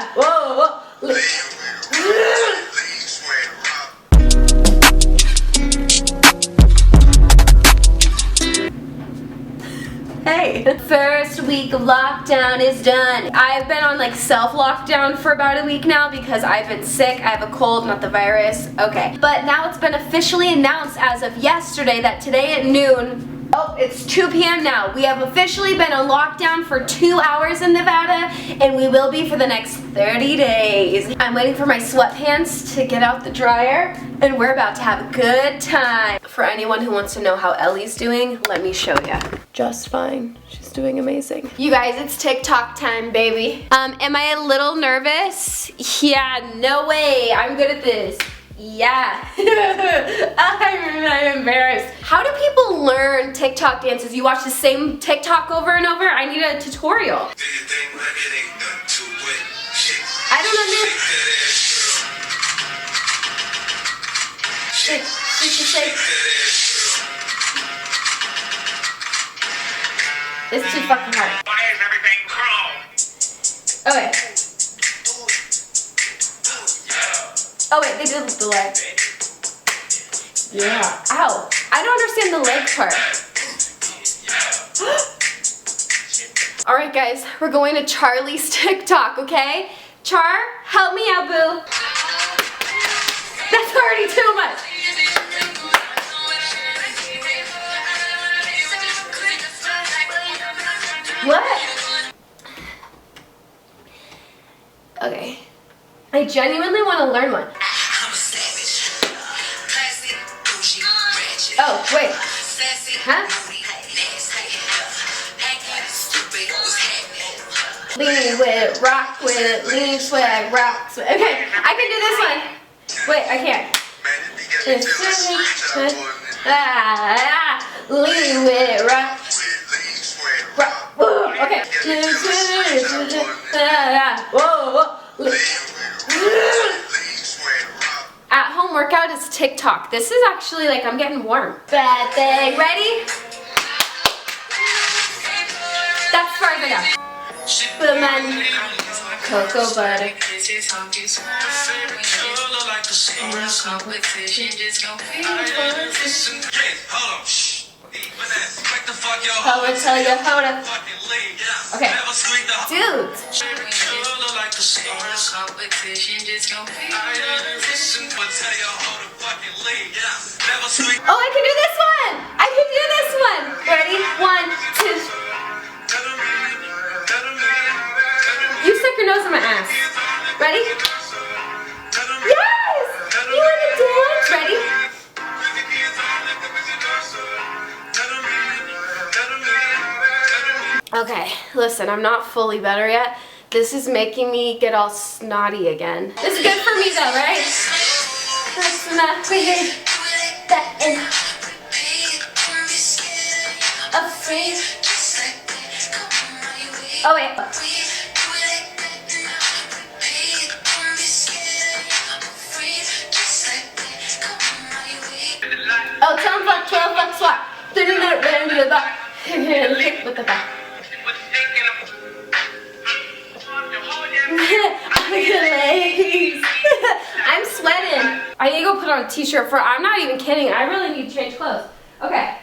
Whoa, whoa. Hey, first week of lockdown is done. I've been on like self-lockdown for about a week now because I've been sick. I have a cold, not the virus. Okay, but now it's been officially announced as of yesterday that today at noon, oh, it's 2 p.m. now. We have officially been on lockdown for 2 hours in Nevada, and we will be for the next 30 days. I'm waiting for my sweatpants to get out the dryer, and we're about to have a good time. For anyone who wants to know how Ellie's doing, let me show ya. Just fine. She's doing amazing. You guys, it's TikTok time, baby. Am I a little nervous? Yeah, no way. I'm good at this. Yeah. I'm embarrassed. How do people learn TikTok dances? You watch the same TikTok over and over? I need a tutorial. I don't understand. It's too fucking hard. Why is everything chrome? Okay. Oh wait, they did the leg. Yeah. Ow. I don't understand the leg part. Alright guys, we're going to Charlie's TikTok, okay? Char, help me out, boo. That's already too much. What? Okay. I genuinely want to learn one. Oh, wait. Huh? Lean with it, rock with it, lean, swag, rock, swag. Okay, I can do this one. Wait, I can't. Lean with it, rock. Whoa, okay. Whoa, whoa. At home workout is TikTok. This is actually like I'm getting warm. Bad thing. Ready? That's as far as I go. Put man. Cocoa butter. Hold on, tell you, hold on. Okay. Dude. Oh, I can do this one! I can do this one! Ready? 1, 2. You stick your nose in my ass. Ready? Yes! You want to dance? Ready? Okay, listen, I'm not fully better yet. This is making me get all snotty again. This is good for me though, right? That's not weird. That is afraid. Oh wait. Oh, 10 buck, 12 buck swap. 30 minute round to the back. Lick with the back. I'm sweating. I need to go put on a t-shirt for, I'm not even kidding, I really need to change clothes. Okay.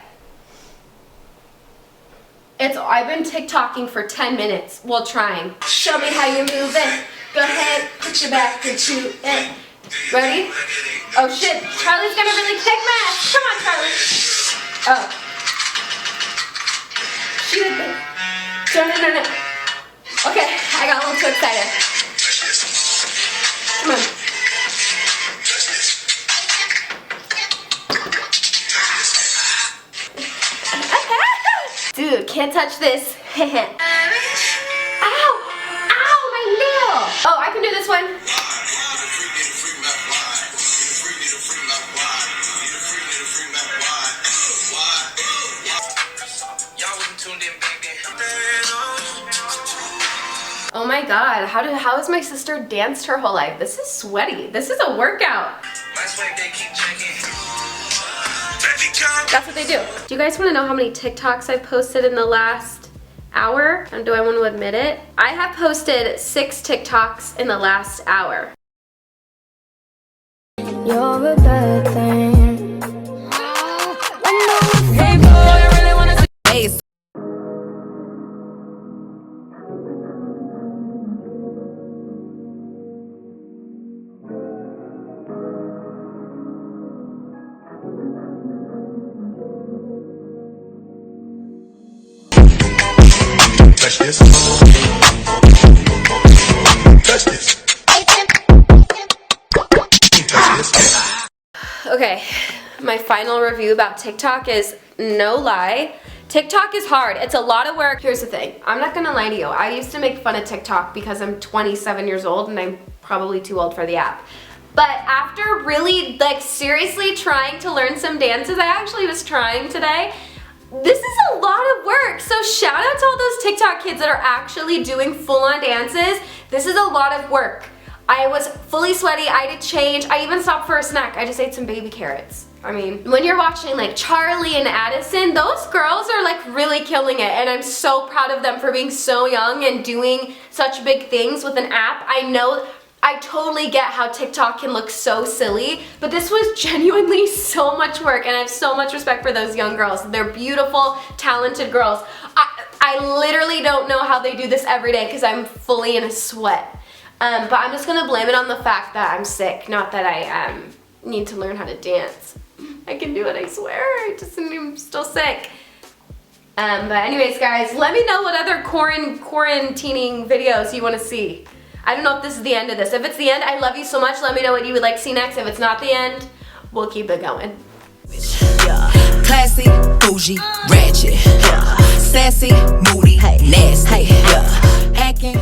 I've been TikToking for 10 minutes while trying. Show me how you move it. Go ahead, put your back and shoot it. Ready? Oh shit, Charlie's gonna really kick my ass. Come on, Charlie. Oh. Shoot it. No. Okay, I got a little too excited. Come on. Dude, can't touch this. Ow! Ow, my nail! Oh, I can do this one. Oh my god, how has my sister danced her whole life? This is sweaty. This is a workout. That's what they do. Do you guys want to know how many TikToks I've posted in the last hour, and do I want to admit it? I have posted 6 TikToks in the last hour. You're a bad thing. Hey boy, I really wanna see. Hey. Touch this. Touch this. Touch this. Okay, my final review about TikTok is, no lie, TikTok is hard. It's a lot of work. Here's the thing. I'm not gonna lie to you. I used to make fun of TikTok because I'm 27 years old and I'm probably too old for the app. But after really, like, seriously trying to learn some dances, I actually was trying today, this is a lot of work. So shout out to all those TikTok kids that are actually doing full-on dances. This is a lot of work. I was fully sweaty, I had to change, I even stopped for a snack. I just ate some baby carrots. I mean, when you're watching like Charlie and Addison, those girls are like really killing it, and I'm so proud of them for being so young and doing such big things with an app. I know, I totally get how TikTok can look so silly, but this was genuinely so much work, and I have so much respect for those young girls. They're beautiful, talented girls. I literally don't know how they do this every day because I'm fully in a sweat. But I'm just gonna blame it on the fact that I'm sick, not that I need to learn how to dance. I can do it, I swear. I'm still sick. But anyways, guys, let me know what other quarantining videos you want to see. I don't know if this is the end of this. If it's the end, I love you so much. Let me know what you would like to see next. If it's not the end, we'll keep it going. Yeah. Classy, bougie, ratchet, yeah. Sassy, moody, nasty, yeah. Hacking.